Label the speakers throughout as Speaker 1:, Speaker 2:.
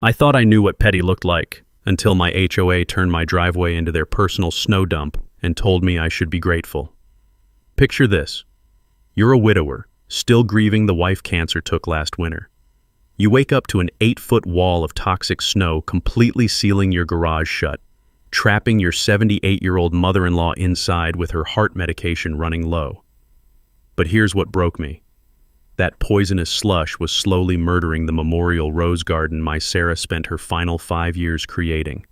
Speaker 1: I thought I knew what petty looked like, until my HOA turned my driveway into their personal snow dump and told me I should be grateful. Picture this. You're a widower, still grieving the wife cancer took last winter. You wake up to an 8-foot wall of toxic snow completely sealing your garage shut, trapping your 78-year-old mother-in-law inside with her heart medication running low. But here's what broke me. That poisonous slush was slowly murdering the memorial rose garden my Sarah spent her final 5 years creating.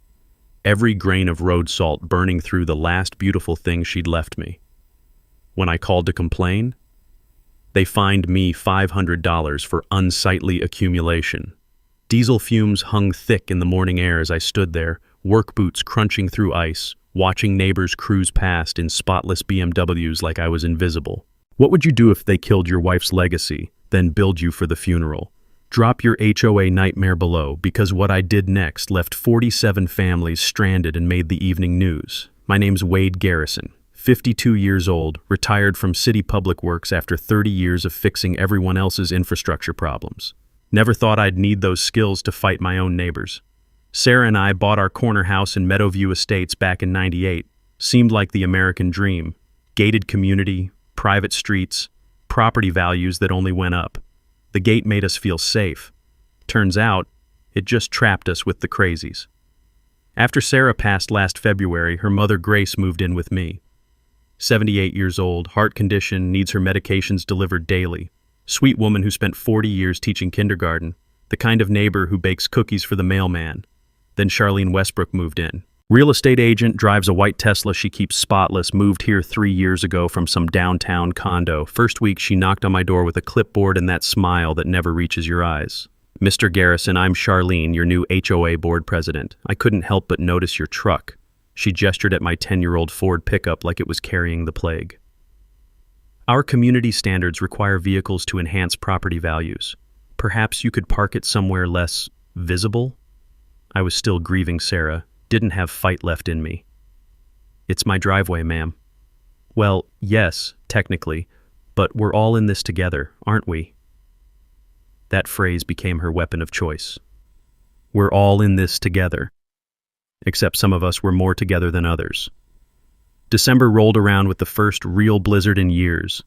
Speaker 1: Every grain of road salt burning through the last beautiful thing she'd left me. When I called to complain, they fined me $500 for unsightly accumulation. Diesel fumes hung thick in the morning air as I stood there, work boots crunching through ice, watching neighbors cruise past in spotless BMWs like I was invisible. What would you do if they killed your wife's legacy, then billed you for the funeral? Drop your HOA nightmare below, because what I did next left 47 families stranded and made the evening news. My name's Wade Garrison, 52 years old, retired from City Public Works after 30 years of fixing everyone else's infrastructure problems. Never thought I'd need those skills to fight my own neighbors. Sarah and I bought our corner house in Meadowview Estates back in '98. Seemed like the American dream. Gated community, private streets, property values that only went up. The gate made us feel safe. Turns out, it just trapped us with the crazies. After Sarah passed last February, her mother Grace moved in with me. 78 years old, heart condition, needs her medications delivered daily. Sweet woman who spent 40 years teaching kindergarten. The kind of neighbor who bakes cookies for the mailman. Then Charlene Westbrook moved in. Real estate agent, drives a white Tesla she keeps spotless, moved here 3 years ago from some downtown condo. First week she knocked on my door with a clipboard and that smile that never reaches your eyes. Mr. Garrison, I'm Charlene, your new HOA board president. I couldn't help but notice your truck. She gestured at my 10-year-old Ford pickup like it was carrying the plague. Our community standards require vehicles to enhance property values. Perhaps you could park it somewhere less visible? I was still grieving Sarah. Didn't have fight left in me. It's my driveway, ma'am. Well, yes, technically, but we're all in this together, aren't we? That phrase became her weapon of choice. We're all in this together. Except some of us were more together than others. December rolled around with the first real blizzard in years.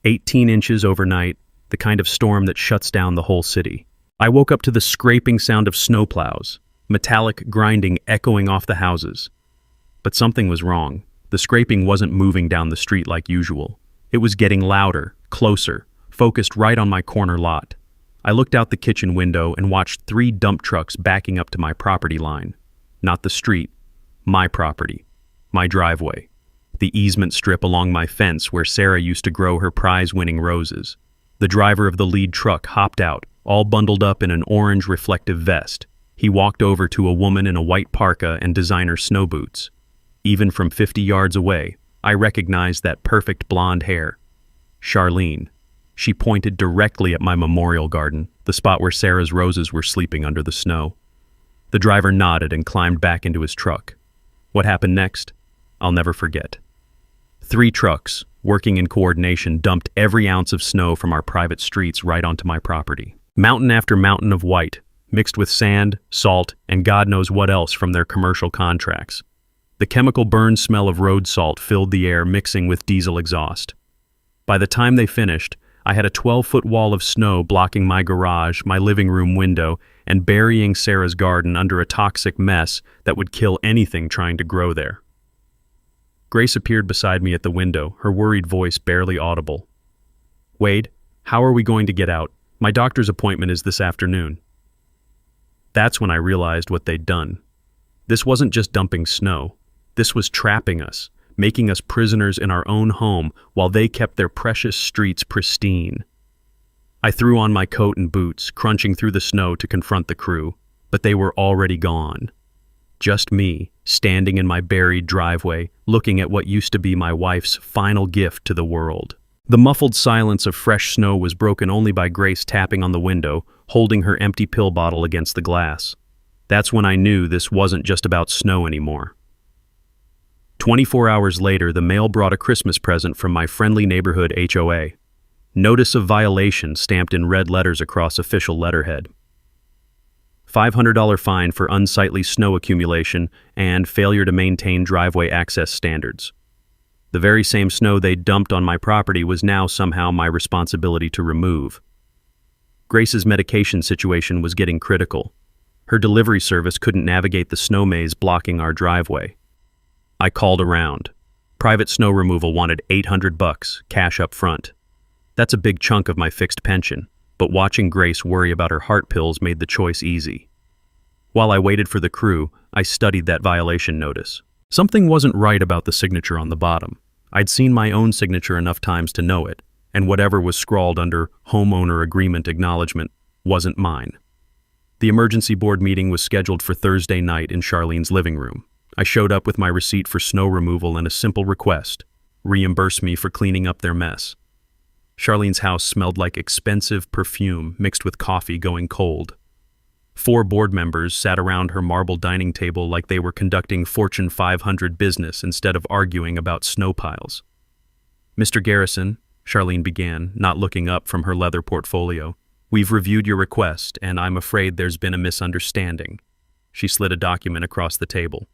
Speaker 1: 18 inches overnight, the kind of storm that shuts down the whole city. I woke up to the scraping sound of snowplows. Metallic grinding echoing off the houses. But something was wrong. The scraping wasn't moving down the street like usual. It was getting louder, closer, focused right on my corner lot. I looked out the kitchen window and watched 3 dump trucks backing up to my property line. Not the street, my property, my driveway, the easement strip along my fence where Sarah used to grow her prize-winning roses. The driver of the lead truck hopped out, all bundled up in an orange reflective vest. He walked over to a woman in a white parka and designer snow boots. Even from 50 yards away, I recognized that perfect blonde hair. Charlene. She pointed directly at my memorial garden, the spot where Sarah's roses were sleeping under the snow. The driver nodded and climbed back into his truck. What happened next? I'll never forget. 3 trucks, working in coordination, dumped every ounce of snow from our private streets right onto my property. Mountain after mountain of white, mixed with sand, salt, and God knows what else from their commercial contracts. The chemical burn smell of road salt filled the air, mixing with diesel exhaust. By the time they finished, I had a 12-foot wall of snow blocking my garage, my living room window, and burying Sarah's garden under a toxic mess that would kill anything trying to grow there. Grace appeared beside me at the window, her worried voice barely audible. Wade, how are we going to get out? My doctor's appointment is this afternoon. That's when I realized what they'd done. This wasn't just dumping snow. This was trapping us, making us prisoners in our own home while they kept their precious streets pristine. I threw on my coat and boots, crunching through the snow to confront the crew, but they were already gone. Just me, standing in my buried driveway, looking at what used to be my wife's final gift to the world. The muffled silence of fresh snow was broken only by Grace tapping on the window, holding her empty pill bottle against the glass. That's when I knew this wasn't just about snow anymore. 24 hours later, the mail brought a Christmas present from my friendly neighborhood HOA. Notice of violation stamped in red letters across official letterhead. $500 fine for unsightly snow accumulation, and failure to maintain driveway access standards. The very same snow they'd dumped on my property was now somehow my responsibility to remove. Grace's medication situation was getting critical. Her delivery service couldn't navigate the snow maze blocking our driveway. I called around. Private snow removal wanted $800, cash up front. That's a big chunk of my fixed pension, but watching Grace worry about her heart pills made the choice easy. While I waited for the crew, I studied that violation notice. Something wasn't right about the signature on the bottom. I'd seen my own signature enough times to know it, and whatever was scrawled under homeowner agreement acknowledgement wasn't mine. The emergency board meeting was scheduled for Thursday night in Charlene's living room. I showed up with my receipt for snow removal and a simple request: reimburse me for cleaning up their mess. Charlene's house smelled like expensive perfume mixed with coffee going cold. 4 board members sat around her marble dining table like they were conducting Fortune 500 business instead of arguing about snow piles. "Mr. Garrison," Charlene began, not looking up from her leather portfolio, "we've reviewed your request, and I'm afraid there's been a misunderstanding." She slid a document across the table.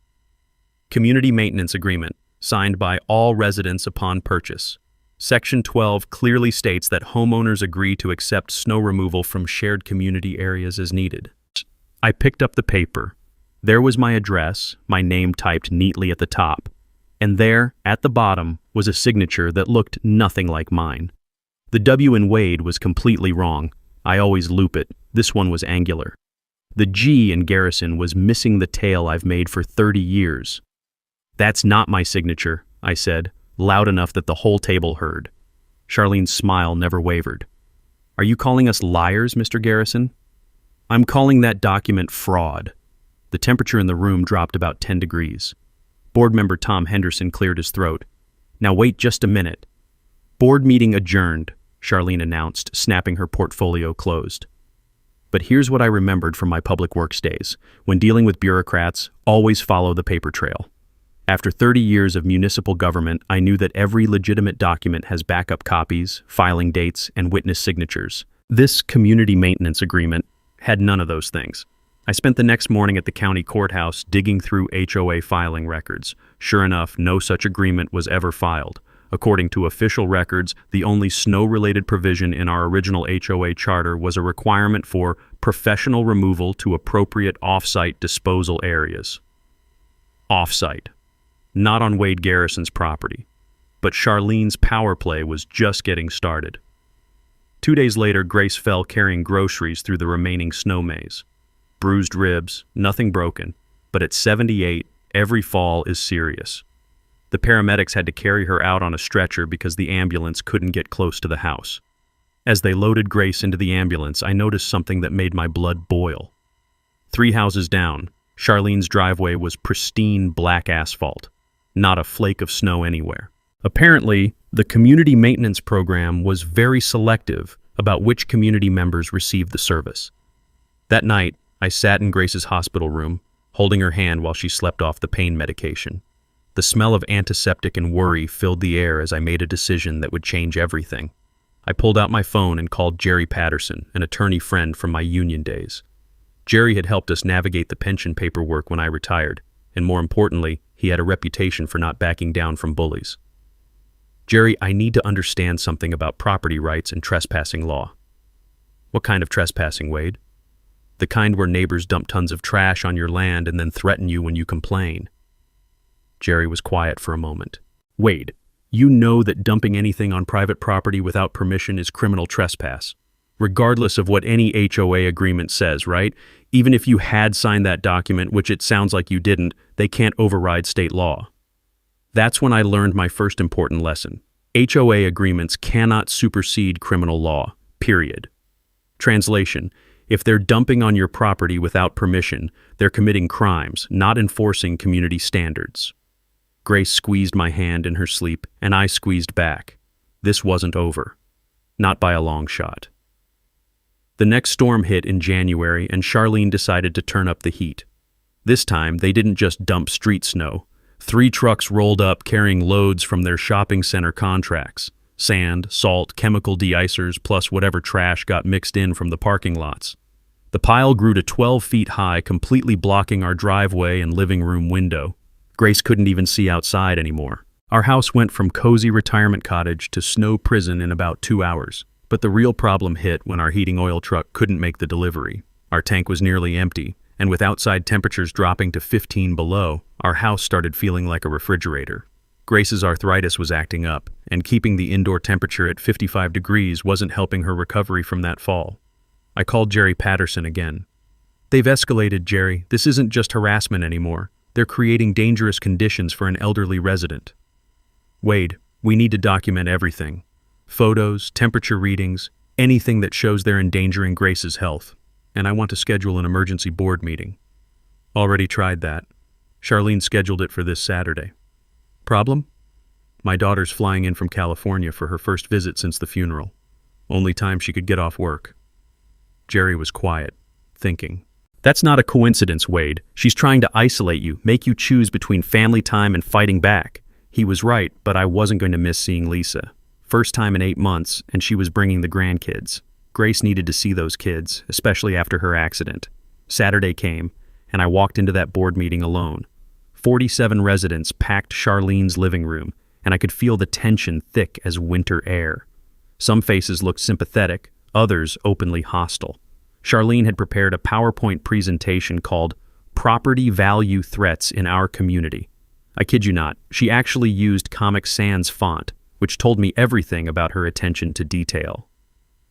Speaker 1: "Community Maintenance Agreement, signed by all residents upon purchase. Section 12 clearly states that homeowners agree to accept snow removal from shared community areas as needed." I picked up the paper. There was my address, my name typed neatly at the top, and there, at the bottom, was a signature that looked nothing like mine. The W in Wade was completely wrong. I always loop it. This one was angular. The G in Garrison was missing the tail I've made for 30 years. "That's not my signature," I said, loud enough that the whole table heard. Charlene's smile never wavered. "Are you calling us liars, Mr. Garrison?" "I'm calling that document fraud." The temperature in the room dropped about 10 degrees. Board member Tom Henderson cleared his throat. "Now wait just a minute." "Board meeting adjourned," Charlene announced, snapping her portfolio closed. But here's what I remembered from my public works days. When dealing with bureaucrats, always follow the paper trail. After 30 years of municipal government, I knew that every legitimate document has backup copies, filing dates, and witness signatures. This community maintenance agreement had none of those things. I spent the next morning at the county courthouse digging through HOA filing records. Sure enough, no such agreement was ever filed. According to official records, the only snow-related provision in our original HOA charter was a requirement for professional removal to appropriate off-site disposal areas. Off-site. Not on Wade Garrison's property. But Charlene's power play was just getting started. 2 days later, Grace fell carrying groceries through the remaining snow maze. Bruised ribs, nothing broken, but at 78, every fall is serious. The paramedics had to carry her out on a stretcher because the ambulance couldn't get close to the house. As they loaded Grace into the ambulance, I noticed something that made my blood boil. 3 houses down, Charlene's driveway was pristine black asphalt. Not a flake of snow anywhere. Apparently, the community maintenance program was very selective about which community members received the service. That night, I sat in Grace's hospital room, holding her hand while she slept off the pain medication. The smell of antiseptic and worry filled the air as I made a decision that would change everything. I pulled out my phone and called Jerry Patterson, an attorney friend from my union days. Jerry had helped us navigate the pension paperwork when I retired, and more importantly, he had a reputation for not backing down from bullies. "Jerry, I need to understand something about property rights and trespassing law." "What kind of trespassing, Wade?" "The kind where neighbors dump tons of trash on your land and then threaten you when you complain." Jerry was quiet for a moment. "Wade, you know that dumping anything on private property without permission is criminal trespass, regardless of what any HOA agreement says, right? Even if you had signed that document, which it sounds like you didn't, they can't override state law." That's when I learned my first important lesson. HOA agreements cannot supersede criminal law, period. Translation: if they're dumping on your property without permission, they're committing crimes, not enforcing community standards. Grace squeezed my hand in her sleep, and I squeezed back. This wasn't over. Not by a long shot. The next storm hit in January, and Charlene decided to turn up the heat. This time, they didn't just dump street snow. 3 trucks rolled up carrying loads from their shopping center contracts: sand, salt, chemical de-icers, plus whatever trash got mixed in from the parking lots. The pile grew to 12 feet high, completely blocking our driveway and living room window. Grace couldn't even see outside anymore. Our house went from cozy retirement cottage to snow prison in about 2 hours. But the real problem hit when our heating oil truck couldn't make the delivery. Our tank was nearly empty, and with outside temperatures dropping to 15 below, our house started feeling like a refrigerator. Grace's arthritis was acting up, and keeping the indoor temperature at 55 degrees wasn't helping her recovery from that fall. I called Jerry Patterson again. "They've escalated, Jerry. This isn't just harassment anymore. They're creating dangerous conditions for an elderly resident." "Wade, we need to document everything. Photos, temperature readings, anything that shows they're endangering Grace's health. And I want to schedule an emergency board meeting." "Already tried that. Charlene scheduled it for this Saturday." "Problem? My daughter's flying in from California for her first visit since the funeral. Only time she could get off work." Jerry was quiet, thinking. "That's not a coincidence, Wade. She's trying to isolate you, make you choose between family time and fighting back." He was right, but I wasn't going to miss seeing Lisa. First time in 8 months, and she was bringing the grandkids. Grace needed to see those kids, especially after her accident. Saturday came, and I walked into that board meeting alone. 47 residents packed Charlene's living room, and I could feel the tension thick as winter air. Some faces looked sympathetic, others openly hostile. Charlene had prepared a PowerPoint presentation called "Property Value Threats in Our Community." I kid you not, she actually used Comic Sans font, which told me everything about her attention to detail.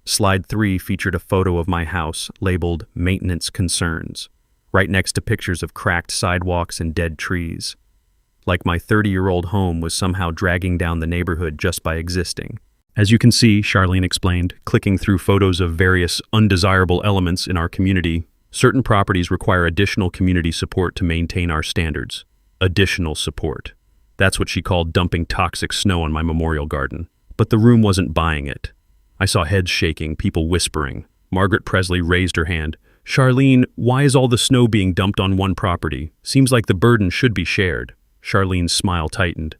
Speaker 1: Slide 3 featured a photo of my house labeled "Maintenance Concerns," right next to pictures of cracked sidewalks and dead trees. Like my 30-year-old home was somehow dragging down the neighborhood just by existing. "As you can see," Charlene explained, clicking through photos of various undesirable elements in our community, "certain properties require additional community support to maintain our standards." Additional support. That's what she called dumping toxic snow on my memorial garden. But the room wasn't buying it. I saw heads shaking, people whispering. Margaret Presley raised her hand. "Charlene, why is all the snow being dumped on one property? Seems like the burden should be shared." Charlene's smile tightened.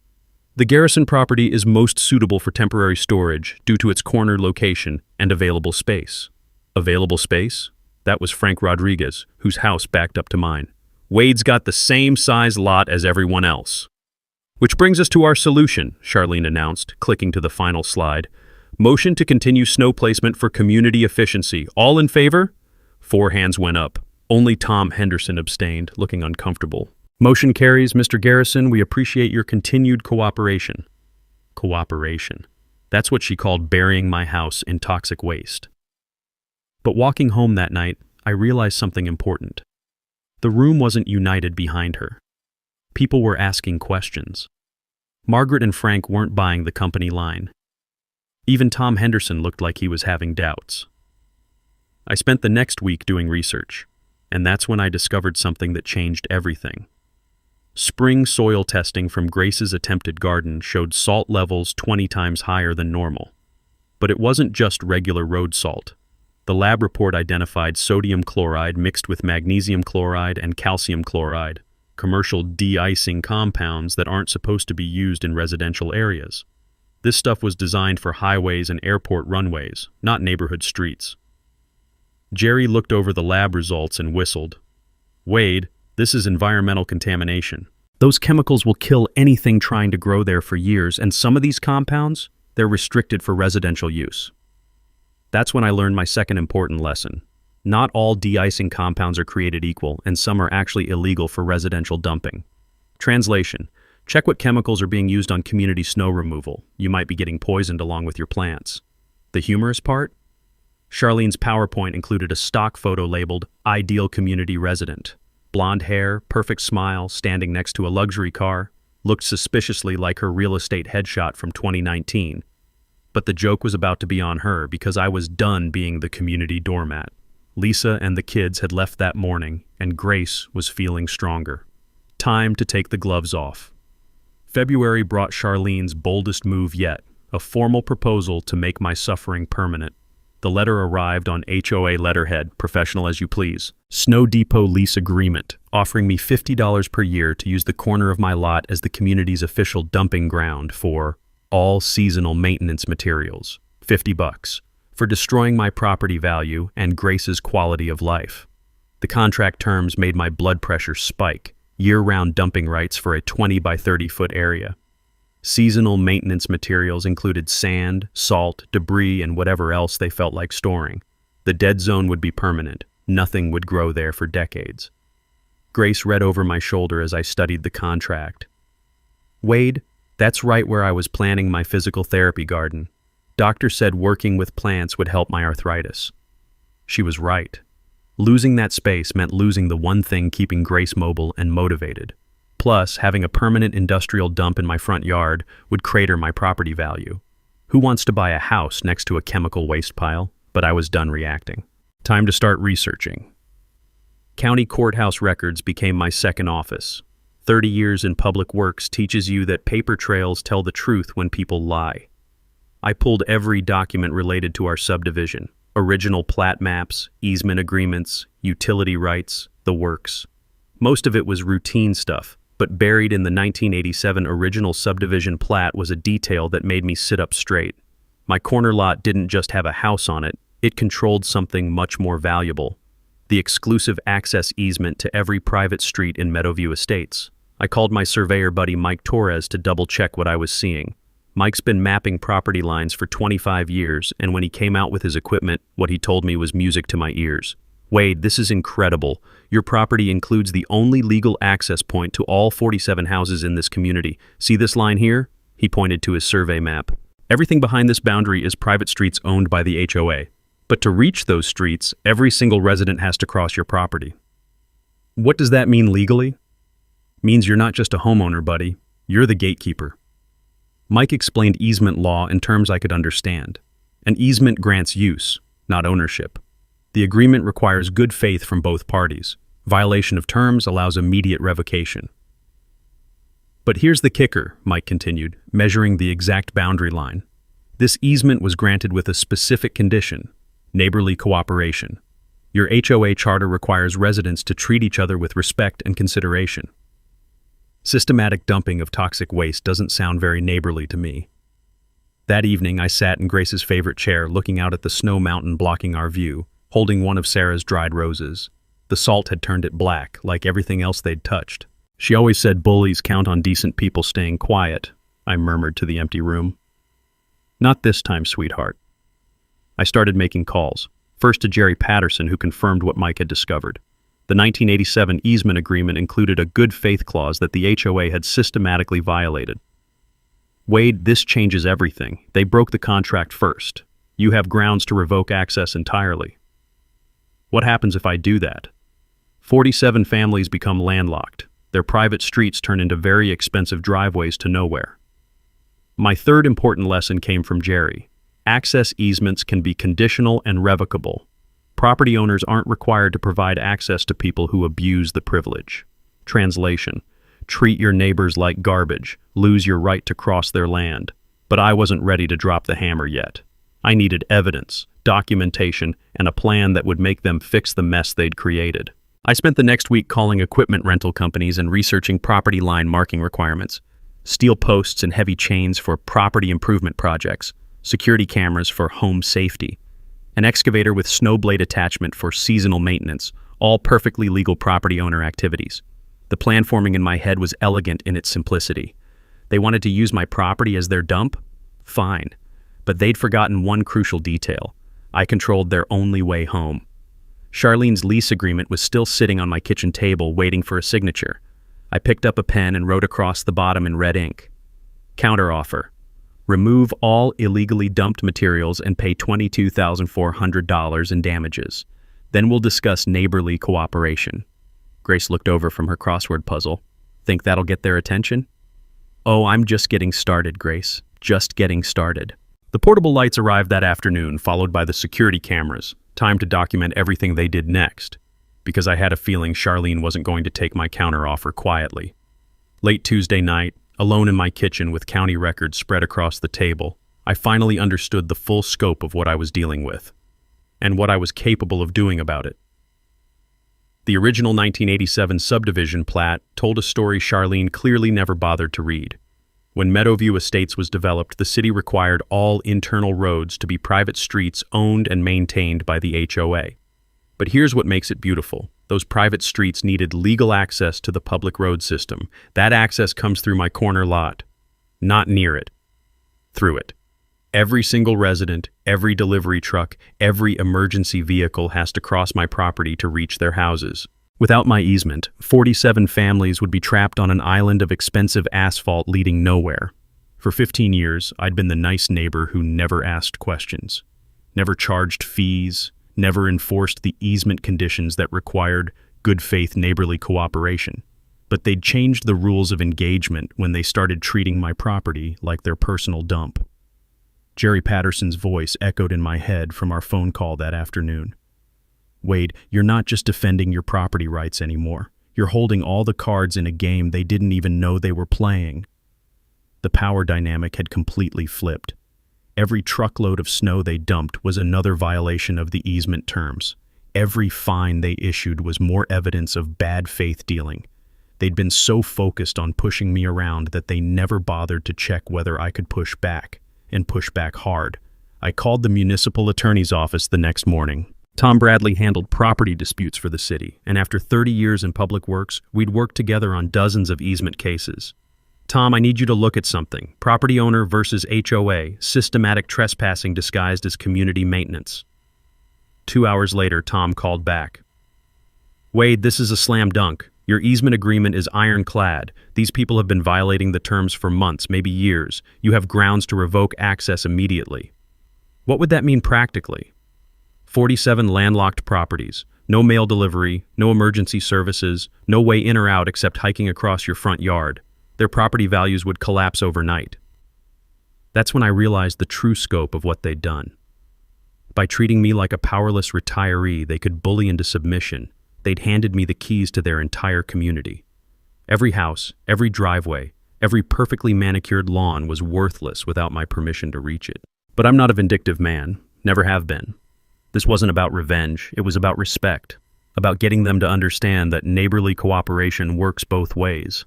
Speaker 1: "The Garrison property is most suitable for temporary storage due to its corner location and available space." Available space? That was Frank Rodriguez, whose house backed up to mine. "Wade's got the same size lot as everyone else." "Which brings us to our solution," Charlene announced, clicking to the final slide. "Motion to continue snow placement for community efficiency. All in favor?" 4 hands went up. Only Tom Henderson abstained, looking uncomfortable. "Motion carries, Mr. Garrison. We appreciate your continued cooperation." Cooperation. That's what she called burying my house in toxic waste. But walking home that night, I realized something important. The room wasn't united behind her. People were asking questions. Margaret and Frank weren't buying the company line. Even Tom Henderson looked like he was having doubts. I spent the next week doing research, and that's when I discovered something that changed everything. Spring soil testing from Grace's attempted garden showed salt levels 20 times higher than normal. But it wasn't just regular road salt. The lab report identified sodium chloride mixed with magnesium chloride and calcium chloride, commercial de-icing compounds that aren't supposed to be used in residential areas. This stuff was designed for highways and airport runways, not neighborhood streets. Jerry looked over the lab results and whistled. "Wade, this is environmental contamination. Those chemicals will kill anything trying to grow there for years, and some of these compounds, they're restricted for residential use." That's when I learned my second important lesson. Not all de-icing compounds are created equal, and some are actually illegal for residential dumping. Translation: check what chemicals are being used on community snow removal. You might be getting poisoned along with your plants. The humorous part? Charlene's PowerPoint included a stock photo labeled "Ideal Community Resident." Blonde hair, perfect smile, standing next to a luxury car, looked suspiciously like her real estate headshot from 2019. But the joke was about to be on her because I was done being the community doormat. Lisa and the kids had left that morning, and Grace was feeling stronger. Time to take the gloves off. February brought Charlene's boldest move yet, a formal proposal to make my suffering permanent. The letter arrived on HOA letterhead, professional as you please. Snow Depot lease agreement, offering me $50 per year to use the corner of my lot as the community's official dumping ground for all seasonal maintenance materials. $50. for destroying my property value and Grace's quality of life. The contract terms made my blood pressure spike, year-round dumping rights for a 20 by 30-foot area. Seasonal maintenance materials included sand, salt, debris, and whatever else they felt like storing. The dead zone would be permanent. Nothing would grow there for decades. Grace read over my shoulder as I studied the contract. "Wade, that's right where I was planning my physical therapy garden. Doctor said working with plants would help my arthritis." She was right. Losing that space meant losing the one thing keeping Grace mobile and motivated. Plus, having a permanent industrial dump in my front yard would crater my property value. Who wants to buy a house next to a chemical waste pile? But I was done reacting. Time to start researching. County courthouse records became my second office. 30 years in public works teaches you that paper trails tell the truth when people lie. I pulled every document related to our subdivision. Original plat maps, easement agreements, utility rights, the works. Most of it was routine stuff, but buried in the 1987 original subdivision plat was a detail that made me sit up straight. My corner lot didn't just have a house on it, it controlled something much more valuable. The exclusive access easement to every private street in Meadowview Estates. I called my surveyor buddy Mike Torres to double-check what I was seeing. Mike's been mapping property lines for 25 years, and when he came out with his equipment, what he told me was music to my ears. "Wade, this is incredible. Your property includes the only legal access point to all 47 houses in this community. See this line here?" He pointed to his survey map. "Everything behind this boundary is private streets owned by the HOA. But to reach those streets, every single resident has to cross your property." What does that mean legally? Means you're not just a homeowner, buddy. You're the gatekeeper. Mike explained easement law in terms I could understand. An easement grants use, not ownership. The agreement requires good faith from both parties. Violation of terms allows immediate revocation. But here's the kicker, Mike continued, measuring the exact boundary line. This easement was granted with a specific condition: neighborly cooperation. Your HOA charter requires residents to treat each other with respect and consideration. Systematic dumping of toxic waste doesn't sound very neighborly to me. That evening, I sat in Grace's favorite chair, looking out at the snow mountain blocking our view, holding one of Sarah's dried roses. The salt had turned it black, like everything else they'd touched. "She always said bullies count on decent people staying quiet," I murmured to the empty room. "Not this time, sweetheart." I started making calls, first to Jerry Patterson, who confirmed what Mike had discovered. The 1987 easement agreement included a good faith clause that the HOA had systematically violated. "Wade, this changes everything. They broke the contract first. You have grounds to revoke access entirely." "What happens if I do that?" 47 families become landlocked. Their private streets turn into very expensive driveways to nowhere. My third important lesson came from Jerry. Access easements can be conditional and revocable. Property owners aren't required to provide access to people who abuse the privilege. Translation: treat your neighbors like garbage, lose your right to cross their land. But I wasn't ready to drop the hammer yet. I needed evidence, documentation, and a plan that would make them fix the mess they'd created. I spent the next week calling equipment rental companies and researching property line marking requirements. Steel posts and heavy chains for property improvement projects, security cameras for home safety, an excavator with snow blade attachment for seasonal maintenance, all perfectly legal property owner activities. The plan forming in my head was elegant in its simplicity. They wanted to use my property as their dump? Fine. But they'd forgotten one crucial detail. I controlled their only way home. Charlene's lease agreement was still sitting on my kitchen table waiting for a signature. I picked up a pen and wrote across the bottom in red ink. Counteroffer. Remove all illegally dumped materials and pay $22,400 in damages. Then we'll discuss neighborly cooperation. Grace looked over from her crossword puzzle. Think that'll get their attention? Oh, I'm just getting started, Grace. Just getting started. The portable lights arrived that afternoon, followed by the security cameras. Time to document everything they did next, because I had a feeling Charlene wasn't going to take my counteroffer quietly. Late Tuesday night, alone in my kitchen with county records spread across the table, I finally understood the full scope of what I was dealing with, and what I was capable of doing about it. The original 1987 subdivision plat told a story Charlene clearly never bothered to read. When Meadowview Estates was developed, the city required all internal roads to be private streets owned and maintained by the HOA. But here's what makes it beautiful. Those private streets needed legal access to the public road system. That access comes through my corner lot. Not near it. Through it. Every single resident, every delivery truck, every emergency vehicle has to cross my property to reach their houses. Without my easement, 47 families would be trapped on an island of expensive asphalt leading nowhere. For 15 years, I'd been the nice neighbor who never asked questions, never charged fees, never enforced the easement conditions that required good faith neighborly cooperation. But they'd changed the rules of engagement when they started treating my property like their personal dump. Jerry Patterson's voice echoed in my head from our phone call that afternoon. Wade, you're not just defending your property rights anymore. You're holding all the cards in a game they didn't even know they were playing. The power dynamic had completely flipped. Every truckload of snow they dumped was another violation of the easement terms. Every fine they issued was more evidence of bad faith dealing. They'd been so focused on pushing me around that they never bothered to check whether I could push back, and push back hard. I called the municipal attorney's office the next morning. Tom Bradley handled property disputes for the city, and after 30 years in public works, we'd worked together on dozens of easement cases. Tom, I need you to look at something. Property owner versus HOA, systematic trespassing disguised as community maintenance. 2 hours later, Tom called back. Wade, this is a slam dunk. Your easement agreement is ironclad. These people have been violating the terms for months, maybe years. You have grounds to revoke access immediately. What would that mean practically? 47 landlocked properties, no mail delivery, no emergency services, no way in or out except hiking across your front yard. Their property values would collapse overnight. That's when I realized the true scope of what they'd done. By treating me like a powerless retiree they could bully into submission, they'd handed me the keys to their entire community. Every house, every driveway, every perfectly manicured lawn was worthless without my permission to reach it. But I'm not a vindictive man, never have been. This wasn't about revenge, it was about respect, about getting them to understand that neighborly cooperation works both ways.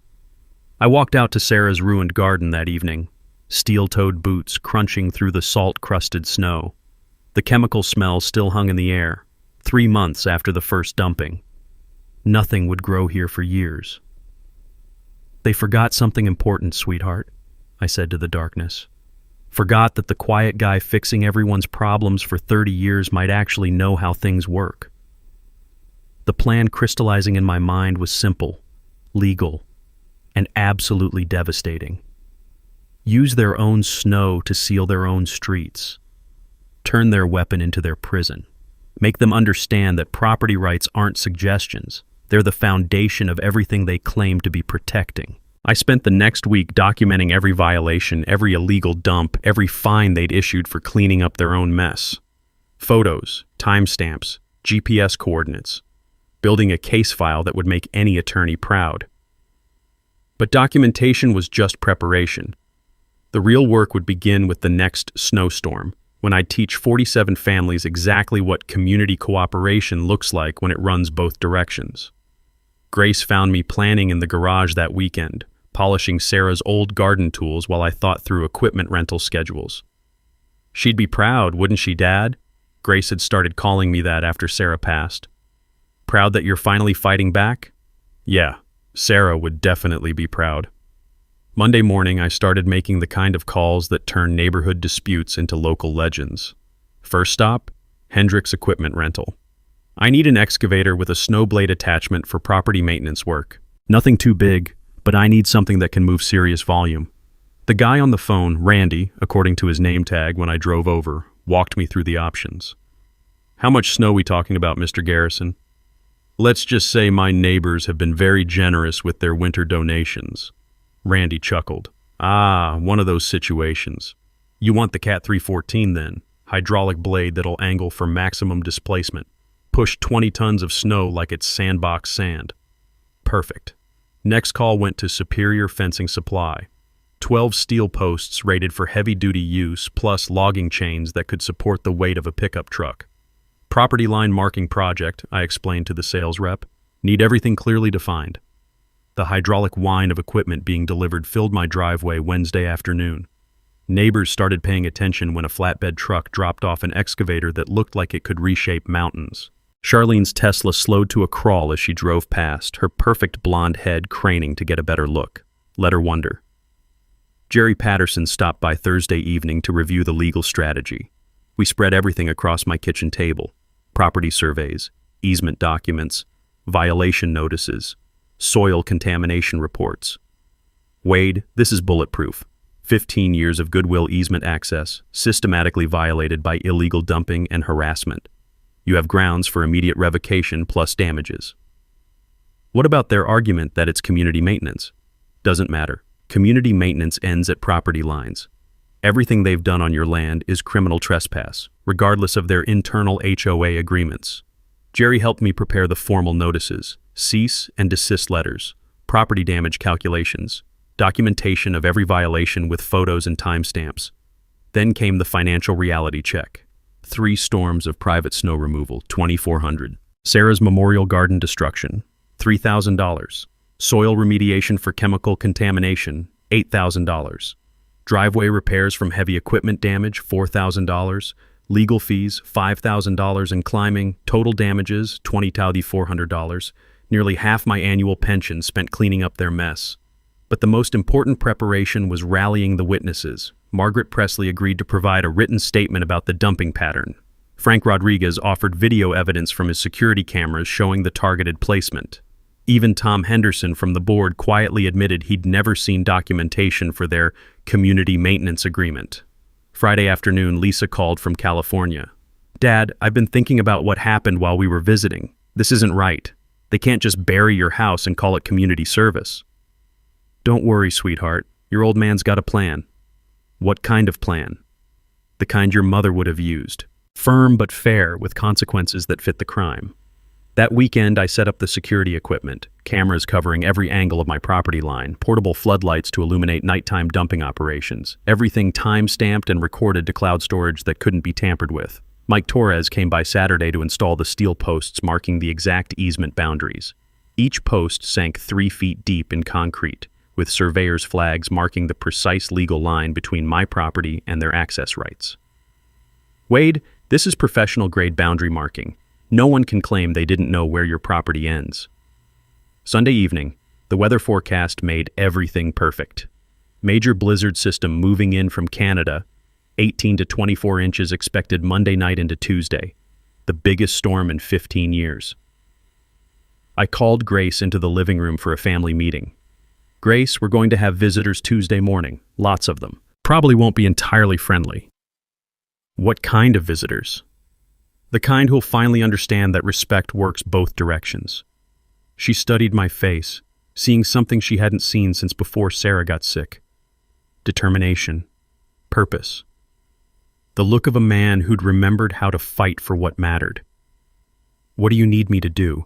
Speaker 1: I walked out to Sarah's ruined garden that evening, steel-toed boots crunching through the salt-crusted snow. The chemical smell still hung in the air, 3 months after the first dumping. Nothing would grow here for years. They forgot something important, sweetheart, I said to the darkness. Forgot that the quiet guy fixing everyone's problems for 30 years might actually know how things work. The plan crystallizing in my mind was simple, legal, and absolutely devastating. Use their own snow to seal their own streets. Turn their weapon into their prison. Make them understand that property rights aren't suggestions. They're the foundation of everything they claim to be protecting. I spent the next week documenting every violation, every illegal dump, every fine they'd issued for cleaning up their own mess. Photos, timestamps, GPS coordinates, building a case file that would make any attorney proud. But documentation was just preparation. The real work would begin with the next snowstorm, when I'd teach 47 families exactly what community cooperation looks like when it runs both directions. Grace found me planning in the garage that weekend, polishing Sarah's old garden tools while I thought through equipment rental schedules. She'd be proud, wouldn't she, Dad? Grace had started calling me that after Sarah passed. Proud that you're finally fighting back? Yeah, Sarah would definitely be proud. Monday morning, I started making the kind of calls that turn neighborhood disputes into local legends. First stop, Hendrick's Equipment Rental. I need an excavator with a snow blade attachment for property maintenance work. Nothing too big, but I need something that can move serious volume. The guy on the phone, Randy, according to his name tag when I drove over, walked me through the options. How much snow we talking about, Mr. Garrison? Let's just say my neighbors have been very generous with their winter donations. Randy chuckled. Ah, one of those situations. You want the Cat 314 then, hydraulic blade that'll angle for maximum displacement. Push 20 tons of snow like it's sandbox sand. Perfect. Next call went to Superior Fencing Supply. 12 steel posts rated for heavy-duty use plus logging chains that could support the weight of a pickup truck. Property line marking project, I explained to the sales rep. Need everything clearly defined. The hydraulic whine of equipment being delivered filled my driveway Wednesday afternoon. Neighbors started paying attention when a flatbed truck dropped off an excavator that looked like it could reshape mountains. Charlene's Tesla slowed to a crawl as she drove past, her perfect blonde head craning to get a better look. Let her wonder. Jerry Patterson stopped by Thursday evening to review the legal strategy. We spread everything across my kitchen table: property surveys, easement documents, violation notices, soil contamination reports. Wade, this is bulletproof. 15 years of goodwill easement access, systematically violated by illegal dumping and harassment. You have grounds for immediate revocation plus damages. What about their argument that it's community maintenance? Doesn't matter. Community maintenance ends at property lines. Everything they've done on your land is criminal trespass, regardless of their internal HOA agreements. Jerry helped me prepare the formal notices, cease and desist letters, property damage calculations, documentation of every violation with photos and timestamps. Then came the financial reality check. 3 storms of private snow removal, $2,400. Sarah's Memorial Garden destruction, $3,000. Soil remediation for chemical contamination, $8,000. Driveway repairs from heavy equipment damage, $4,000. Legal fees, $5,000, and climbing, total damages, $20,400. Nearly half my annual pension spent cleaning up their mess. But the most important preparation was rallying the witnesses. Margaret Presley agreed to provide a written statement about the dumping pattern. Frank Rodriguez offered video evidence from his security cameras showing the targeted placement. Even Tom Henderson from the board quietly admitted he'd never seen documentation for their community maintenance agreement. Friday afternoon, Lisa called from California. "Dad, I've been thinking about what happened while we were visiting. This isn't right. They can't just bury your house and call it community service." "Don't worry, sweetheart. Your old man's got a plan." "What kind of plan?" "The kind your mother would have used. Firm but fair, with consequences that fit the crime." That weekend, I set up the security equipment, cameras covering every angle of my property line, portable floodlights to illuminate nighttime dumping operations, everything time-stamped and recorded to cloud storage that couldn't be tampered with. Mike Torres came by Saturday to install the steel posts marking the exact easement boundaries. Each post sank 3 feet deep in concrete, with surveyors' flags marking the precise legal line between my property and their access rights. Wade, this is professional-grade boundary marking. No one can claim they didn't know where your property ends. Sunday evening, the weather forecast made everything perfect. Major blizzard system moving in from Canada, 18 to 24 inches expected Monday night into Tuesday, the biggest storm in 15 years. I called Grace into the living room for a family meeting. "Grace, we're going to have visitors Tuesday morning, lots of them. Probably won't be entirely friendly." "What kind of visitors?" "The kind who'll finally understand that respect works both directions." She studied my face, seeing something she hadn't seen since before Sarah got sick. Determination. Purpose. The look of a man who'd remembered how to fight for what mattered. "What do you need me to do?"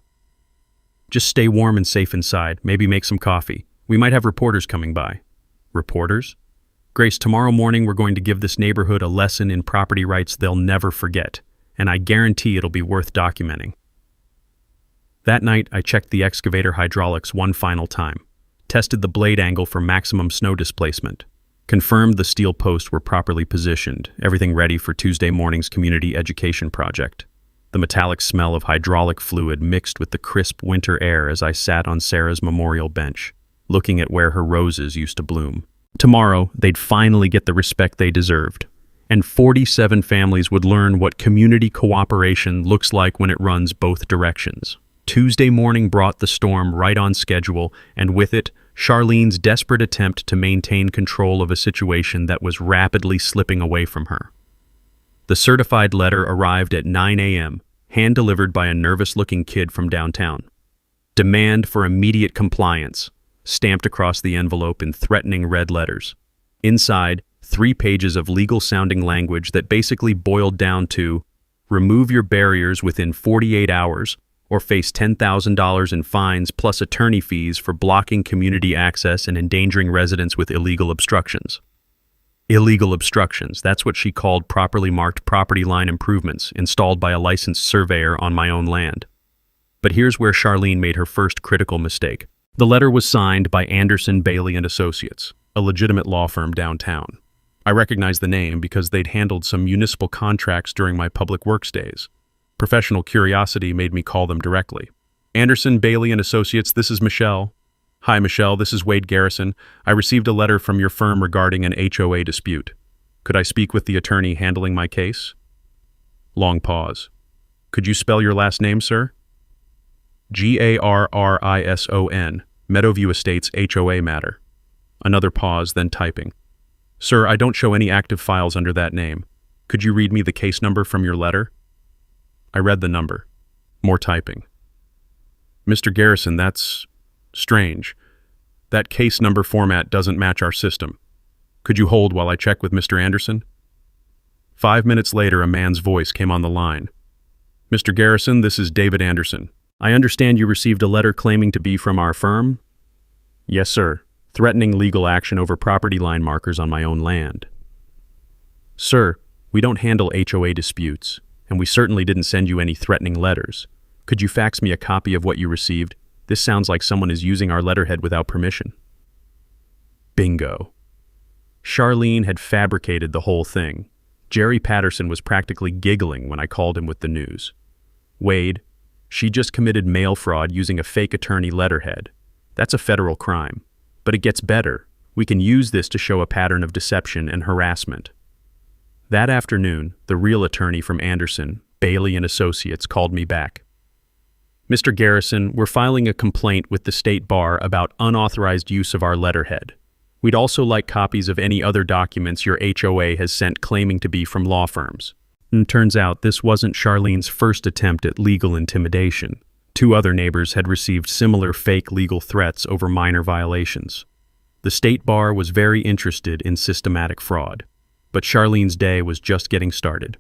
Speaker 1: "Just stay warm and safe inside, maybe make some coffee. We might have reporters coming by." "Reporters?" "Grace, tomorrow morning we're going to give this neighborhood a lesson in property rights they'll never forget, and I guarantee it'll be worth documenting." That night, I checked the excavator hydraulics one final time, tested the blade angle for maximum snow displacement, confirmed the steel posts were properly positioned, everything ready for Tuesday morning's community education project. The metallic smell of hydraulic fluid mixed with the crisp winter air as I sat on Sarah's memorial bench, looking at where her roses used to bloom. Tomorrow, they'd finally get the respect they deserved, and 47 families would learn what community cooperation looks like when it runs both directions. Tuesday morning brought the storm right on schedule, and with it, Charlene's desperate attempt to maintain control of a situation that was rapidly slipping away from her. The certified letter arrived at 9 a.m., hand-delivered by a nervous-looking kid from downtown. "Demand for immediate compliance," stamped across the envelope in threatening red letters. Inside, 3 pages of legal-sounding language that basically boiled down to, "Remove your barriers within 48 hours, or face $10,000 in fines plus attorney fees for blocking community access and endangering residents with illegal obstructions." Illegal obstructions, that's what she called properly marked property line improvements installed by a licensed surveyor on my own land. But here's where Charlene made her first critical mistake. The letter was signed by Anderson, Bailey and Associates, a legitimate law firm downtown. I recognized the name because they'd handled some municipal contracts during my public works days. Professional curiosity made me call them directly. Anderson, Bailey and Associates, this is Michelle. Hi, Michelle, this is Wade Garrison. I received a letter from your firm regarding an HOA dispute. Could I speak with the attorney handling my case? Long pause. Could you spell your last name, sir? Garrison, Meadowview Estates HOA matter. Another pause, then typing. Sir, I don't show any active files under that name. Could you read me the case number from your letter? I read the number. More typing. Mr. Garrison, that's strange. That case number format doesn't match our system. Could you hold while I check with Mr. Anderson? 5 minutes later, a man's voice came on the line. Mr. Garrison, this is David Anderson. I understand you received a letter claiming to be from our firm? Yes, sir. Threatening legal action over property line markers on my own land. Sir, we don't handle HOA disputes, and we certainly didn't send you any threatening letters. Could you fax me a copy of what you received? This sounds like someone is using our letterhead without permission. Bingo. Charlene had fabricated the whole thing. Jerry Patterson was practically giggling when I called him with the news. Wade, she just committed mail fraud using a fake attorney letterhead. That's a federal crime. But it gets better. We can use this to show a pattern of deception and harassment. That afternoon, the real attorney from Anderson, Bailey and Associates, called me back. Mr. Garrison, we're filing a complaint with the state bar about unauthorized use of our letterhead. We'd also like copies of any other documents your HOA has sent claiming to be from law firms. And turns out this wasn't Charlene's first attempt at legal intimidation. 2 other neighbors had received similar fake legal threats over minor violations. The state bar was very interested in systematic fraud, but Charlene's day was just getting started.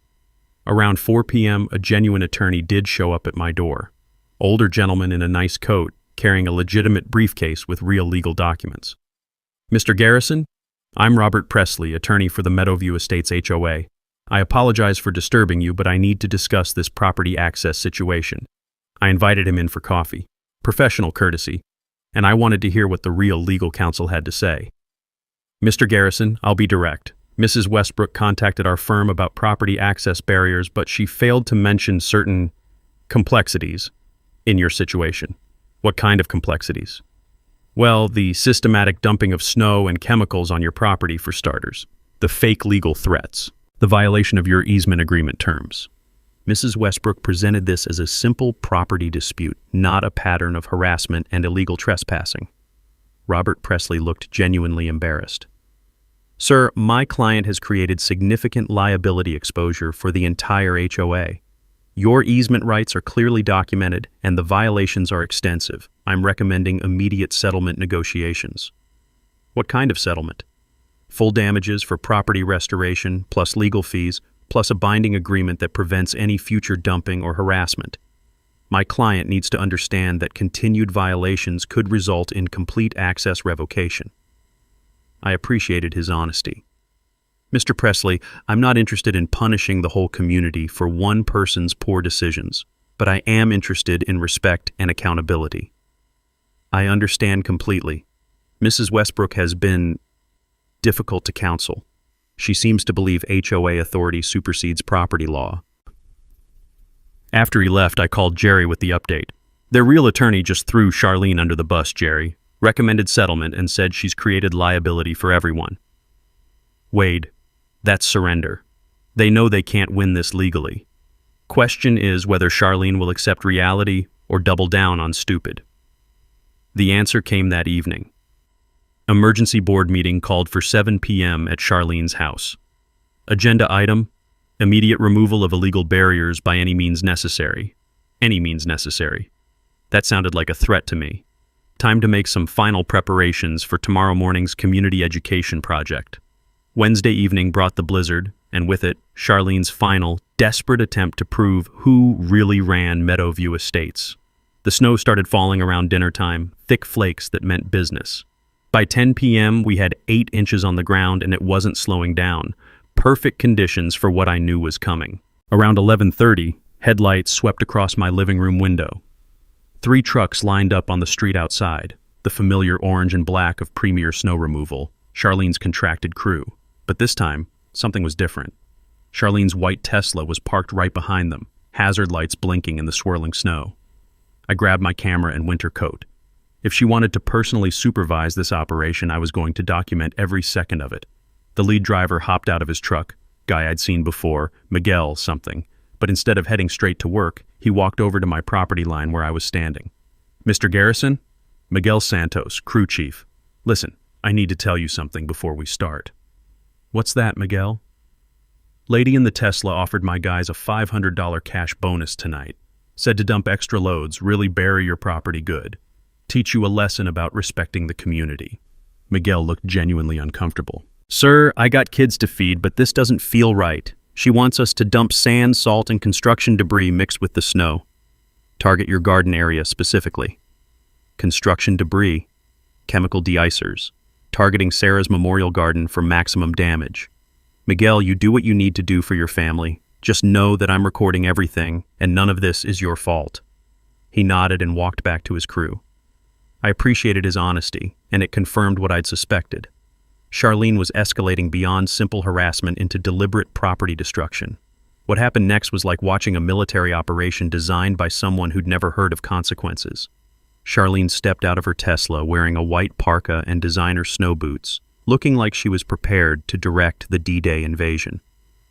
Speaker 1: Around 4 p.m., a genuine attorney did show up at my door. Older gentleman in a nice coat, carrying a legitimate briefcase with real legal documents. Mr. Garrison, I'm Robert Presley, attorney for the Meadowview Estates HOA. I apologize for disturbing you, but I need to discuss this property access situation. I invited him in for coffee, professional courtesy, and I wanted to hear what the real legal counsel had to say. Mr. Garrison, I'll be direct. Mrs. Westbrook contacted our firm about property access barriers, but she failed to mention certain complexities in your situation. What kind of complexities? Well, the systematic dumping of snow and chemicals on your property, for starters. The fake legal threats. The violation of your easement agreement terms. Mrs. Westbrook presented this as a simple property dispute, not a pattern of harassment and illegal trespassing. Robert Presley looked genuinely embarrassed. Sir, my client has created significant liability exposure for the entire HOA. Your easement rights are clearly documented, and the violations are extensive. I'm recommending immediate settlement negotiations. What kind of settlement? Full damages for property restoration, plus legal fees, plus a binding agreement that prevents any future dumping or harassment. My client needs to understand that continued violations could result in complete access revocation. I appreciated his honesty. Mr. Presley, I'm not interested in punishing the whole community for one person's poor decisions, but I am interested in respect and accountability. I understand completely. Mrs. Westbrook has been difficult to counsel. She seems to believe HOA authority supersedes property law. After he left, I called Jerry with the update. Their real attorney just threw Charlene under the bus, Jerry, recommended settlement, and said she's created liability for everyone. Wade, that's surrender. They know they can't win this legally. Question is whether Charlene will accept reality or double down on stupid. The answer came that evening. Emergency board meeting called for 7 p.m. at Charlene's house. Agenda item: immediate removal of illegal barriers by any means necessary. Any means necessary. That sounded like a threat to me. Time to make some final preparations for tomorrow morning's community education project. Wednesday evening brought the blizzard, and with it, Charlene's final, desperate attempt to prove who really ran Meadowview Estates. The snow started falling around dinner time, thick flakes that meant business. By 10 p.m., we had 8 inches on the ground, and it wasn't slowing down. Perfect conditions for what I knew was coming. Around 11:30, headlights swept across my living room window. 3 trucks lined up on the street outside. the familiar orange and black of Premier Snow Removal, Charlene's contracted crew. But this time, something was different. Charlene's white Tesla was parked right behind them, hazard lights blinking in the swirling snow. I grabbed my camera and winter coat. If she wanted to personally supervise this operation, I was going to document every second of it. The lead driver hopped out of his truck, guy I'd seen before, Miguel something, but instead of heading straight to work, he walked over to my property line where I was standing. "Mr. Garrison?" "Miguel Santos, crew chief. Listen, I need to tell you something before we start." "What's that, Miguel?" "Lady in the Tesla offered my guys a $500 cash bonus tonight. Said to dump extra loads, really bury your property good. Teach you a lesson about respecting the community." Miguel looked genuinely uncomfortable. "Sir, I got kids to feed, but this doesn't feel right. She wants us to dump sand, salt, and construction debris mixed with the snow. Target your garden area specifically. Construction debris, chemical de-icers, targeting Sarah's memorial garden for maximum damage. Miguel, you do what you need to do for your family. Just know that I'm recording everything, and none of this is your fault." He nodded and walked back to his crew. I appreciated his honesty, and it confirmed what I'd suspected. Charlene was escalating beyond simple harassment into deliberate property destruction. What happened next was like watching a military operation designed by someone who'd never heard of consequences. Charlene stepped out of her Tesla wearing a white parka and designer snow boots, looking like she was prepared to direct the D-Day invasion.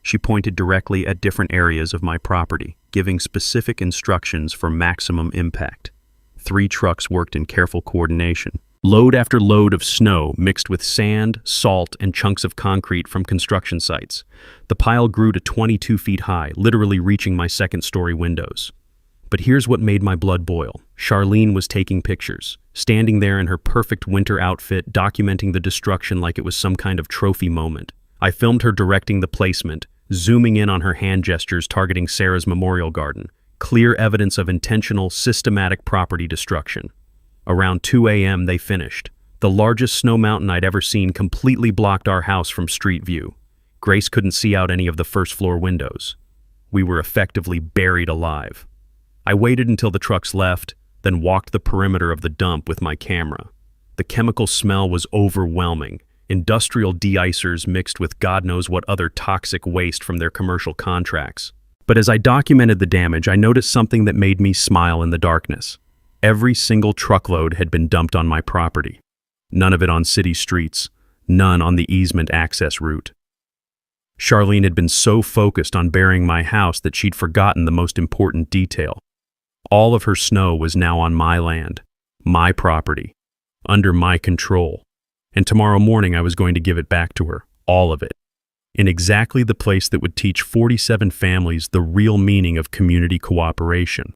Speaker 1: She pointed directly at different areas of my property, giving specific instructions for maximum impact. 3 trucks worked in careful coordination. Load after load of snow mixed with sand, salt, and chunks of concrete from construction sites. The pile grew to 22 feet high, literally reaching my second-story windows. But here's what made my blood boil. Charlene was taking pictures, standing there in her perfect winter outfit, documenting the destruction like it was some kind of trophy moment. I filmed her directing the placement, zooming in on her hand gestures targeting Sarah's memorial garden. Clear evidence of intentional, systematic property destruction. Around 2 a.m. they finished. The largest snow mountain I'd ever seen completely blocked our house from street view. Grace couldn't see out any of the first-floor windows. We were effectively buried alive. I waited until the trucks left, then walked the perimeter of the dump with my camera. The chemical smell was overwhelming. Industrial de-icers mixed with God knows what other toxic waste from their commercial contracts. But as I documented the damage, I noticed something that made me smile in the darkness. Every single truckload had been dumped on my property. None of it on city streets, none on the easement access route. Charlene had been so focused on burying my house that she'd forgotten the most important detail. All of her snow was now on my land, my property, under my control. And tomorrow morning I was going to give it back to her, all of it, in exactly the place that would teach 47 families the real meaning of community cooperation.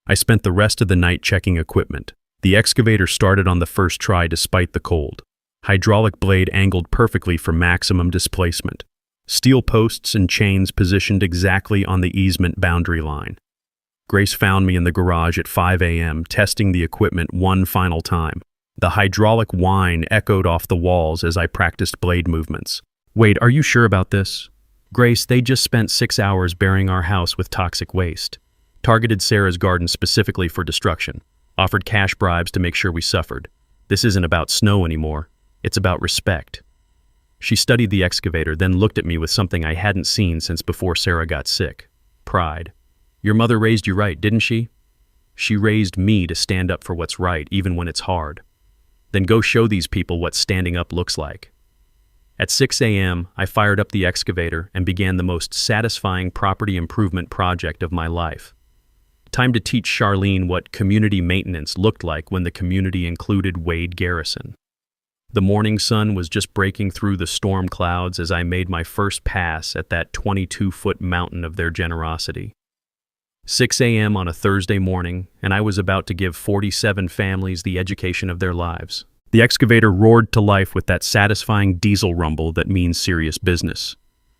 Speaker 1: I spent the rest of the night checking equipment. The excavator started on the first try despite the cold. Hydraulic blade angled perfectly for maximum displacement. Steel posts and chains positioned exactly on the easement boundary line. Grace found me in the garage at 5 a.m. testing the equipment one final time. The hydraulic whine echoed off the walls as I practiced blade movements. "Wait, are you sure about this?" "Grace, they just spent 6 hours burying our house with toxic waste. Targeted Sarah's garden specifically for destruction. Offered cash bribes to make sure we suffered. This isn't about snow anymore. It's about respect." She studied the excavator, then looked at me with something I hadn't seen since before Sarah got sick. Pride. "Your mother raised you right, didn't she?" "She raised me to stand up for what's right, even when it's hard." "Then go show these people what standing up looks like." At 6 a.m., I fired up the excavator and began the most satisfying property improvement project of my life. Time to teach Charlene what community maintenance looked like when the community included Wade Garrison. The morning sun was just breaking through the storm clouds as I made my first pass at that 22-foot mountain of their generosity. 6 a.m. on a Thursday morning, and I was about to give 47 families the education of their lives. The excavator roared to life with that satisfying diesel rumble that means serious business.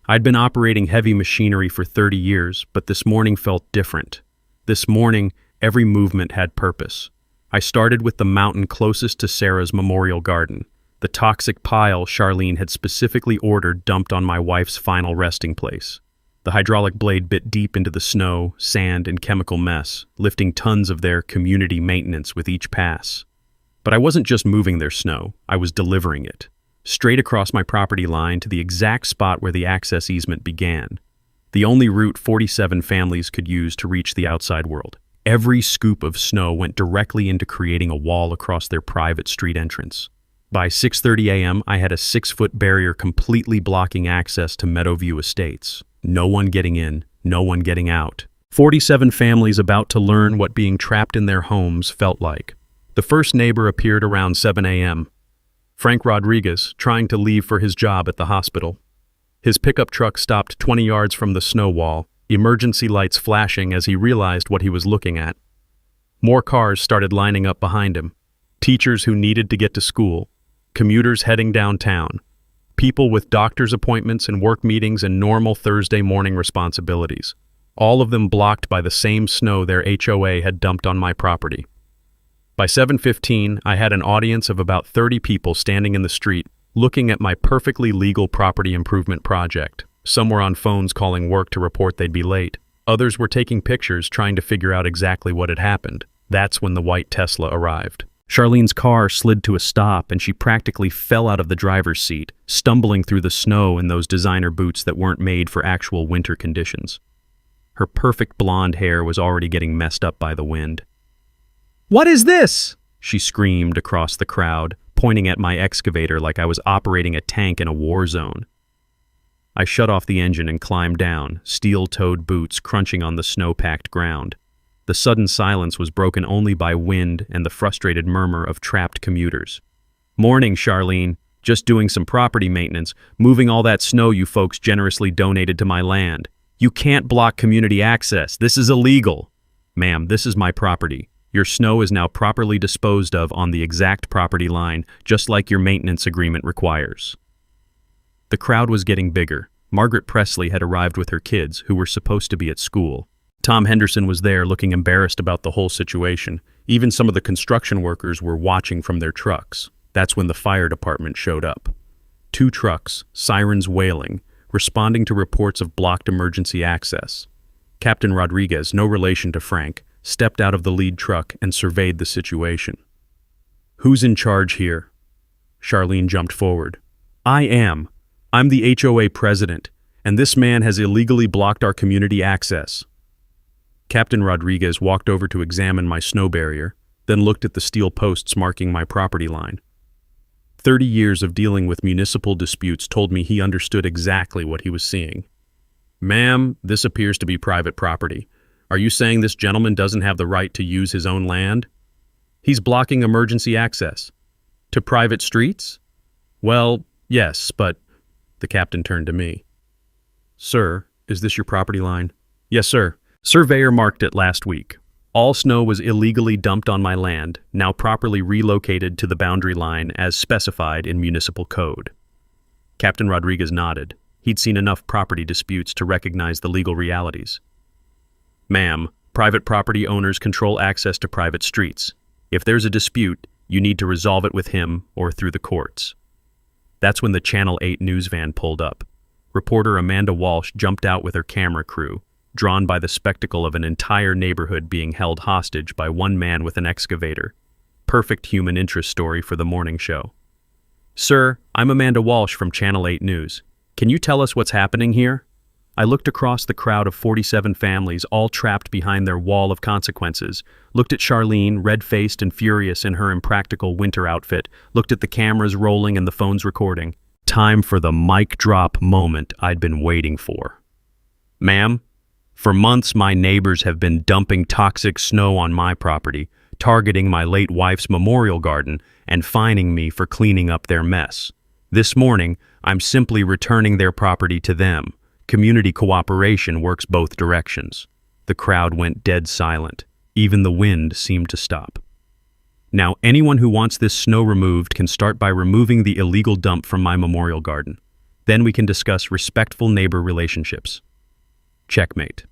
Speaker 1: I'd been operating heavy machinery for 30 years, but this morning felt different. This morning, every movement had purpose. I started with the mountain closest to Sarah's memorial garden, the toxic pile Charlene had specifically ordered dumped on my wife's final resting place. The hydraulic blade bit deep into the snow, sand, and chemical mess, lifting tons of their community maintenance with each pass. But I wasn't just moving their snow, I was delivering it. Straight across my property line to the exact spot where the access easement began. The only route 47 families could use to reach the outside world. Every scoop of snow went directly into creating a wall across their private street entrance. By 6:30 a.m., I had a 6-foot barrier completely blocking access to Meadowview Estates. No one getting in, no one getting out. 47 families about to learn what being trapped in their homes felt like. The first neighbor appeared around 7 a.m. Frank Rodriguez, trying to leave for his job at the hospital. His pickup truck stopped 20 yards from the snow wall, emergency lights flashing as he realized what he was looking at. More cars started lining up behind him. Teachers who needed to get to school, commuters heading downtown, people with doctor's appointments and work meetings and normal Thursday morning responsibilities, all of them blocked by the same snow their HOA had dumped on my property. By 7:15, I had an audience of about 30 people standing in the street, looking at my perfectly legal property improvement project. Some were on phones calling work to report they'd be late. Others were taking pictures trying to figure out exactly what had happened. That's when the white Tesla arrived. Charlene's car slid to a stop and she practically fell out of the driver's seat, stumbling through the snow in those designer boots that weren't made for actual winter conditions. Her perfect blonde hair was already getting messed up by the wind. "What is this?" she screamed across the crowd, pointing at my excavator like I was operating a tank in a war zone. I shut off the engine and climbed down, steel-toed boots crunching on the snow-packed ground. The sudden silence was broken only by wind and the frustrated murmur of trapped commuters. "Morning, Charlene. Just doing some property maintenance, moving all that snow you folks generously donated to my land. You can't block community access. This is illegal." "Ma'am, this is my property. Your snow is now properly disposed of on the exact property line, just like your maintenance agreement requires." The crowd was getting bigger. Margaret Presley had arrived with her kids, who were supposed to be at school. Tom Henderson was there, looking embarrassed about the whole situation. Even some of the construction workers were watching from their trucks. That's when the fire department showed up. 2 trucks, sirens wailing, responding to reports of blocked emergency access. Captain Rodriguez, no relation to Frank, stepped out of the lead truck and surveyed the situation. "Who's in charge here?" Charlene jumped forward. "I am. I'm the HOA president, and this man has illegally blocked our community access." Captain Rodriguez walked over to examine my snow barrier, then looked at the steel posts marking my property line. 30 years of dealing with municipal disputes told me he understood exactly what he was seeing. "Ma'am, this appears to be private property. Are you saying this gentleman doesn't have the right to use his own land? He's blocking emergency access. To private streets? Well, yes, but..." The captain turned to me. "Sir, is this your property line?" "Yes, sir. Surveyor marked it last week. All snow was illegally dumped on my land, now properly relocated to the boundary line as specified in municipal code." Captain Rodriguez nodded. He'd seen enough property disputes to recognize the legal realities. "Ma'am, private property owners control access to private streets. If there's a dispute, you need to resolve it with him or through the courts." That's when the Channel 8 news van pulled up. Reporter Amanda Walsh jumped out with her camera crew, drawn by the spectacle of an entire neighborhood being held hostage by one man with an excavator. Perfect human interest story for the morning show. "Sir, I'm Amanda Walsh from Channel 8 News. Can you tell us what's happening here?" I looked across the crowd of 47 families, all trapped behind their wall of consequences, looked at Charlene, red-faced and furious in her impractical winter outfit, looked at the cameras rolling and the phones recording. Time for the mic drop moment I'd been waiting for. "Ma'am, for months my neighbors have been dumping toxic snow on my property, targeting my late wife's memorial garden, and fining me for cleaning up their mess. This morning, I'm simply returning their property to them. Community cooperation works both directions." The crowd went dead silent. Even the wind seemed to stop. "Now, anyone who wants this snow removed can start by removing the illegal dump from my memorial garden. Then we can discuss respectful neighbor relationships." Checkmate.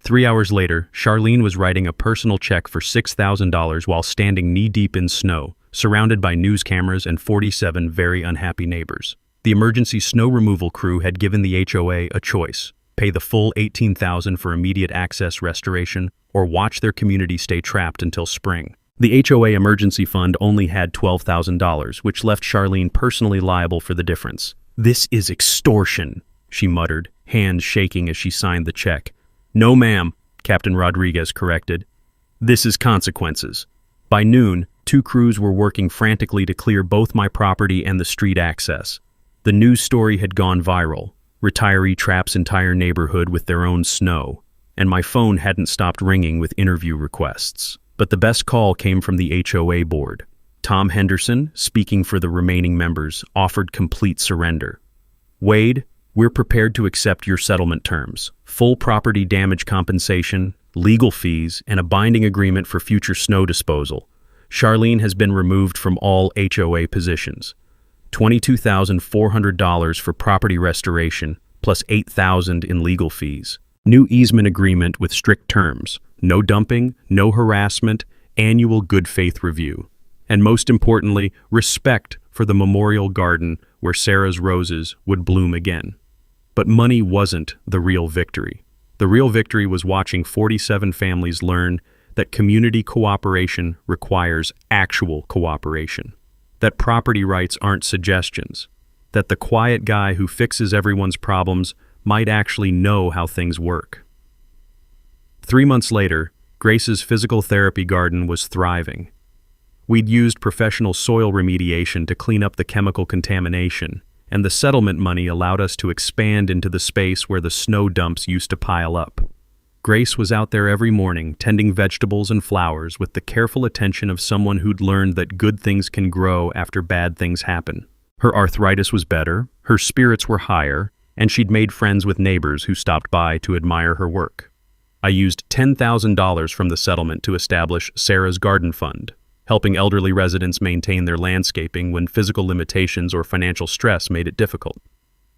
Speaker 1: 3 hours later, Charlene was writing a personal check for $6,000 while standing knee-deep in snow, surrounded by news cameras and 47 very unhappy neighbors. The emergency snow removal crew had given the HOA a choice: pay the full $18,000 for immediate access restoration, or watch their community stay trapped until spring. The HOA emergency fund only had $12,000, which left Charlene personally liable for the difference. "This is extortion," she muttered, hands shaking as she signed the check. "No, ma'am," Captain Rodriguez corrected. "This is consequences." By noon, 2 crews were working frantically to clear both my property and the street access. The news story had gone viral. Retiree traps entire neighborhood with their own snow, and my phone hadn't stopped ringing with interview requests. But the best call came from the HOA board. Tom Henderson, speaking for the remaining members, offered complete surrender. "Wade, we're prepared to accept your settlement terms, full property damage compensation, legal fees, and a binding agreement for future snow disposal. Charlene has been removed from all HOA positions. $22,400 for property restoration, plus $8,000 in legal fees. New easement agreement with strict terms. No dumping, no harassment, annual good faith review. And most importantly, respect for the memorial garden where Sarah's roses would bloom again." But money wasn't the real victory. The real victory was watching 47 families learn that community cooperation requires actual cooperation. That property rights aren't suggestions. That the quiet guy who fixes everyone's problems might actually know how things work. 3 months later, Grace's physical therapy garden was thriving. We'd used professional soil remediation to clean up the chemical contamination, and the settlement money allowed us to expand into the space where the snow dumps used to pile up. Grace was out there every morning, tending vegetables and flowers with the careful attention of someone who'd learned that good things can grow after bad things happen. Her arthritis was better, her spirits were higher, and she'd made friends with neighbors who stopped by to admire her work. I used $10,000 from the settlement to establish Sarah's Garden Fund, helping elderly residents maintain their landscaping when physical limitations or financial stress made it difficult.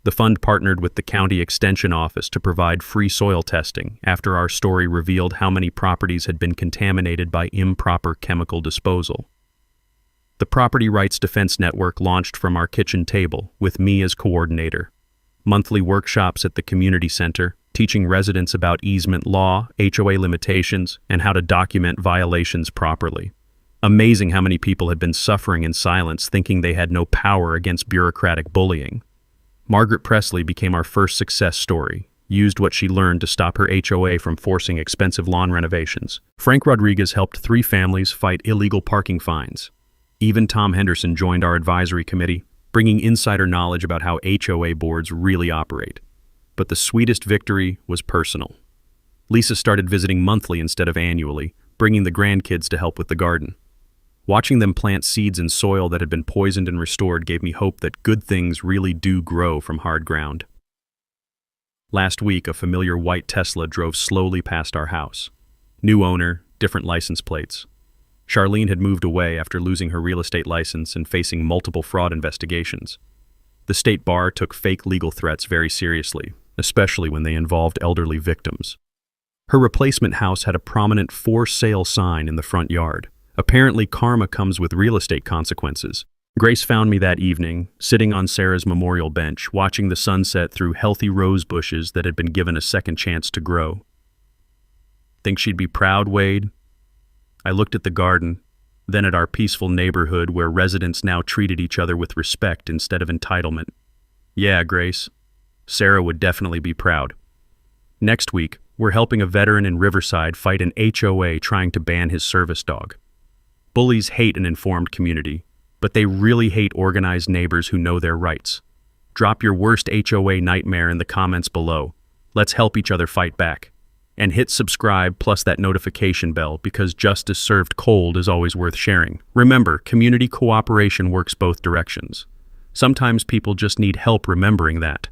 Speaker 1: The fund partnered with the county extension office to provide free soil testing after our story revealed how many properties had been contaminated by improper chemical disposal. The Property Rights Defense Network launched from our kitchen table, with me as coordinator. Monthly workshops at the community center, teaching residents about easement law, HOA limitations, and how to document violations properly. Amazing how many people had been suffering in silence, thinking they had no power against bureaucratic bullying. Margaret Presley became our first success story, used what she learned to stop her HOA from forcing expensive lawn renovations. Frank Rodriguez helped 3 families fight illegal parking fines. Even Tom Henderson joined our advisory committee, bringing insider knowledge about how HOA boards really operate. But the sweetest victory was personal. Lisa started visiting monthly instead of annually, bringing the grandkids to help with the garden. Watching them plant seeds in soil that had been poisoned and restored gave me hope that good things really do grow from hard ground. Last week, a familiar white Tesla drove slowly past our house. New owner, different license plates. Charlene had moved away after losing her real estate license and facing multiple fraud investigations. The state bar took fake legal threats very seriously, especially when they involved elderly victims. Her replacement house had a prominent for sale sign in the front yard. Apparently, karma comes with real estate consequences. Grace found me that evening, sitting on Sarah's memorial bench, watching the sunset through healthy rose bushes that had been given a second chance to grow. "Think she'd be proud, Wade?" I looked at the garden, then at our peaceful neighborhood where residents now treated each other with respect instead of entitlement. "Yeah, Grace. Sarah would definitely be proud." Next week, we're helping a veteran in Riverside fight an HOA trying to ban his service dog. Bullies hate an informed community, but they really hate organized neighbors who know their rights. Drop your worst HOA nightmare in the comments below. Let's help each other fight back. And hit subscribe plus that notification bell because justice served cold is always worth sharing. Remember, community cooperation works both directions. Sometimes people just need help remembering that.